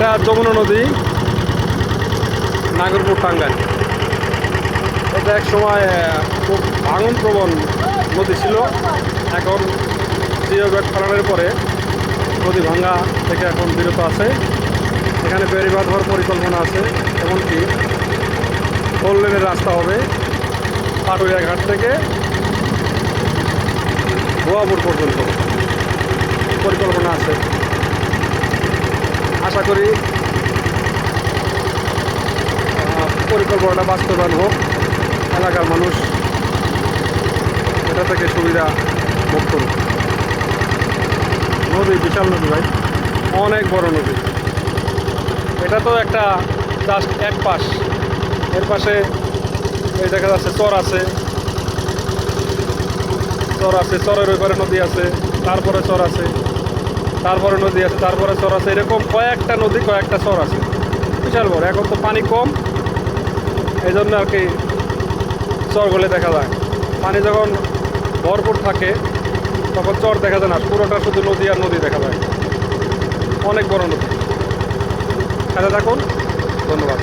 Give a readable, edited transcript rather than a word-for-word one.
এটা যমুনা নদী, নাগরপুর, টাঙ্গাইল। এটা এক সময় খুব ভাঙন প্রবণ নদী ছিল। এখন জিও ব্যাগ ফেলানোর পরে নদী ভাঙ্গা থেকে এখন বিরত আছে। এখানে বেড়িবাঁধ হওয়ার পরিকল্পনা আছে, এমনকি 4 লেনের রাস্তা হবে পাটুরিয়া ঘাট থেকে গোয়াপুর পর্যন্ত পরিকল্পনা আছে। আশা করি পরিকল্পনাটা বাস্তবায়ন হোক, এলাকার মানুষ এটা থেকে সুবিধা ভোগ করুক। নদী বিশাল নদী ভাই, অনেক বড় নদী। এটা তো একটা জাস্ট এক পাশ, এর পাশে এই দেখা যাচ্ছে চর আছে, চরের ওই পারে নদী আছে, তারপরে চর আছে, তারপরে নদী আছে, তারপরে চর আছে। এরকম কয়েকটা নদী, কয়েকটা চর আছে, বিশাল বড়। এখন তো পানি কম, এই জন্য আর কি চরগুলো দেখা যায়। পানি যখন ভরপুর থাকে তখন চর দেখা যায় না, পুরোটা শুধু নদী আর নদী দেখা যায়। অনেক বড় নদী। সাথে থাকুন, ধন্যবাদ।